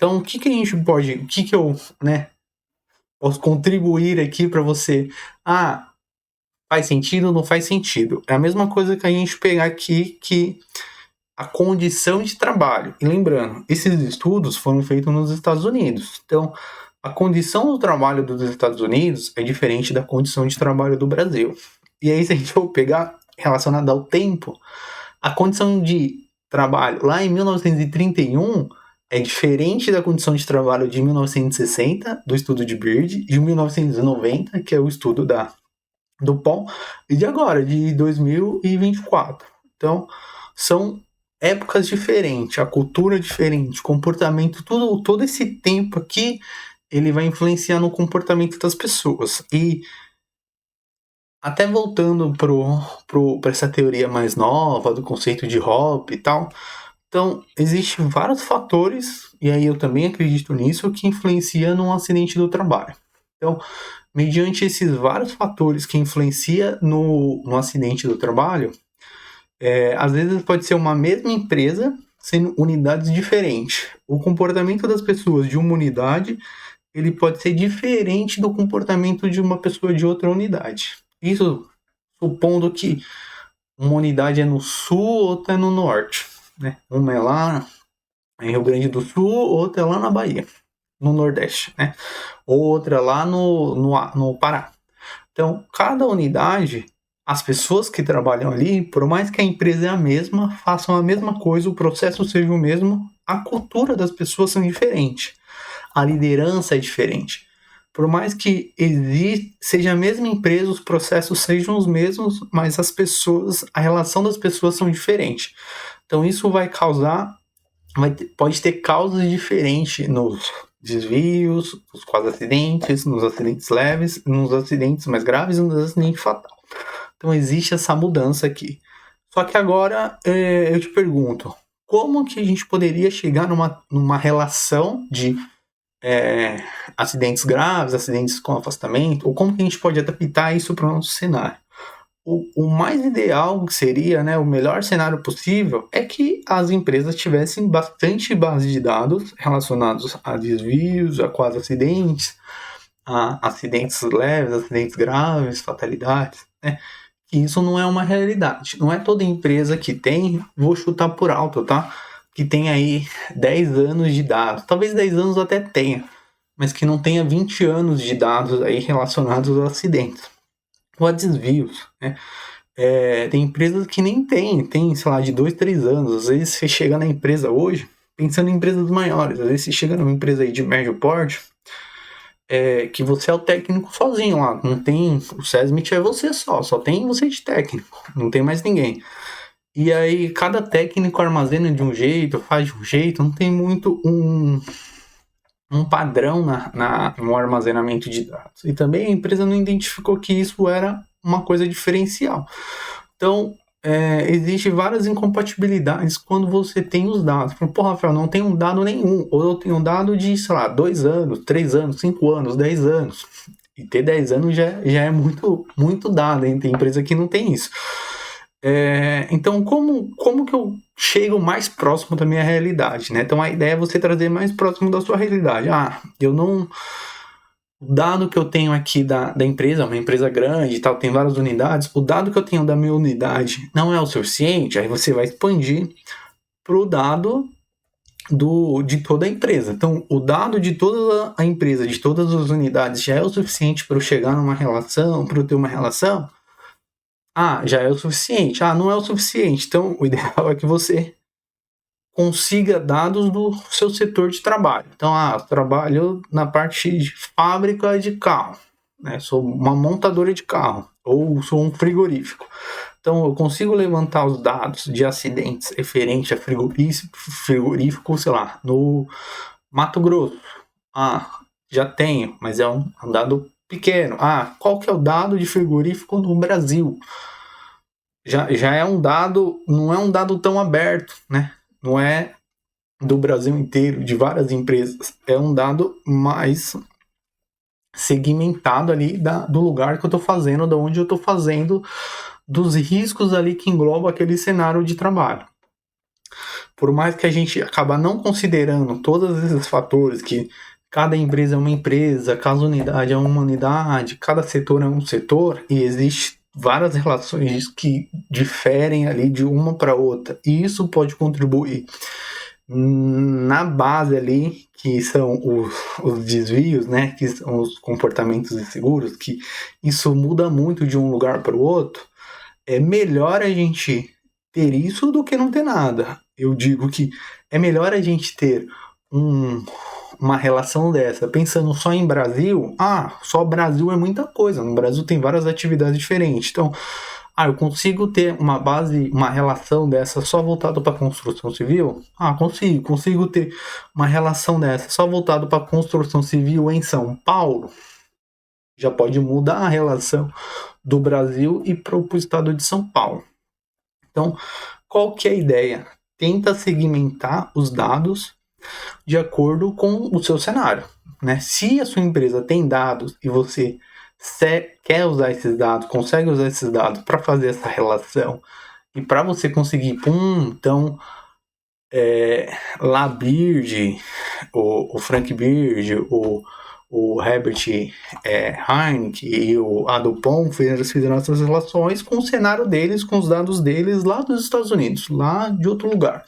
Então, o que a gente pode, o que eu, posso contribuir aqui para você? Faz sentido ou não faz sentido? É a mesma coisa que a gente pegar aqui que a condição de trabalho. E lembrando, esses estudos foram feitos nos Estados Unidos. Então, a condição do trabalho dos Estados Unidos é diferente da condição de trabalho do Brasil. E aí, se a gente for pegar relacionado ao tempo, a condição de trabalho lá em 1931 é diferente da condição de trabalho de 1960, do estudo de Beard, de 1990, que é o estudo do Paul, e de agora, de 2024. Então, são épocas diferentes, a cultura é diferente, comportamento, todo esse tempo aqui, ele vai influenciar no comportamento das pessoas. E até voltando para essa teoria mais nova, do conceito de Hoppe e tal, então, existem vários fatores, e aí eu também acredito nisso, que influenciam no acidente do trabalho. Então, mediante esses vários fatores que influenciam no acidente do trabalho, às vezes pode ser uma mesma empresa sendo unidades diferentes. O comportamento das pessoas de uma unidade, ele pode ser diferente do comportamento de uma pessoa de outra unidade. Isso supondo que uma unidade é no sul, outra é no norte, né? Uma é lá em Rio Grande do Sul, outra é lá na Bahia, no Nordeste, né? Outra lá no Pará. Então, cada unidade, as pessoas que trabalham ali, por mais que a empresa é a mesma, façam a mesma coisa, o processo seja o mesmo, a cultura das pessoas são diferentes. A liderança é diferente. Por mais que seja a mesma empresa, os processos sejam os mesmos, mas as pessoas, a relação das pessoas são diferentes. Então isso vai causar, pode ter causas diferentes nos desvios, nos quase acidentes, nos acidentes leves, nos acidentes mais graves e nos acidentes fatais. Então existe essa mudança aqui. Só que agora eu te pergunto, como que a gente poderia chegar numa relação de acidentes graves, acidentes com afastamento, ou como que a gente pode adaptar isso para o nosso cenário? O mais ideal seria, o melhor cenário possível, é que as empresas tivessem bastante base de dados relacionados a desvios, a quase acidentes, a acidentes leves, acidentes graves, fatalidades, que isso não é uma realidade. Não é toda empresa que tem, vou chutar por alto, tá? Que tem aí 10 anos de dados. Talvez 10 anos até tenha, mas que não tenha 20 anos de dados aí relacionados a acidentes ou a desvios, né? Tem empresas que nem tem, sei lá, de 2, 3 anos. Às vezes você chega na empresa hoje, pensando em empresas maiores, às vezes você chega numa empresa aí de médio porte, que você é o técnico sozinho lá, não tem, o SESMIT é você só tem você de técnico, não tem mais ninguém. E aí cada técnico armazena de um jeito, faz de um jeito, não tem muito um padrão no armazenamento de dados. E também a empresa não identificou que isso era uma coisa diferencial. Então, existe várias incompatibilidades quando você tem os dados. Pô, Rafael, não tem um dado nenhum. Ou eu tenho um dado de, sei lá, 2 anos, 3 anos, 5 anos, 10 anos. E ter 10 anos já é muito, muito dado, hein? Tem empresa que não tem isso. Então, como que eu chego mais próximo da minha realidade, né? Então, a ideia é você trazer mais próximo da sua realidade. O dado que eu tenho aqui da empresa, uma empresa grande e tal, tem várias unidades, o dado que eu tenho da minha unidade não é o suficiente, aí você vai expandir para o dado de toda a empresa. Então, o dado de toda a empresa, de todas as unidades, já é o suficiente para eu chegar numa relação, para eu ter uma relação? Já é o suficiente. Não é o suficiente. Então, o ideal é que você consiga dados do seu setor de trabalho. Então, eu trabalho na parte de fábrica de carro, né? Sou uma montadora de carro, ou sou um frigorífico. Então, eu consigo levantar os dados de acidentes referente a frigorífico, sei lá, no Mato Grosso. Já tenho, mas é um dado pequeno. Qual que é o dado de frigorífico no Brasil? Já é um dado, não é um dado tão aberto, né? Não é do Brasil inteiro, de várias empresas. É um dado mais segmentado ali do lugar que eu estou fazendo, de onde eu estou fazendo, dos riscos ali que engloba aquele cenário de trabalho. por mais que a gente acabar não considerando todos esses fatores, que cada empresa é uma empresa, cada unidade é uma unidade, cada setor é um setor, e existe várias relações que diferem ali de uma para outra, e isso pode contribuir na base ali, que são os desvios, né, que são os comportamentos inseguros, que isso muda muito de um lugar para o outro. É melhor a gente ter isso do que não ter nada. Eu digo que é melhor a gente ter uma relação dessa, pensando só em Brasil. Só Brasil é muita coisa. No Brasil tem várias atividades diferentes. Então, eu consigo ter uma base, uma relação dessa só voltada para construção civil? Consigo ter uma relação dessa só voltada para construção civil em São Paulo? Já pode mudar a relação do Brasil e para o estado de São Paulo. Então, qual que é a ideia? Tenta segmentar os dados de acordo com o seu cenário, né? Se a sua empresa tem dados e você quer usar esses dados, consegue usar esses dados para fazer essa relação e para você conseguir, então, lá Bird, o Frank Bird, o Herbert Heinck e o Adupon fizeram essas relações com o cenário deles, com os dados deles lá dos Estados Unidos, lá de outro lugar.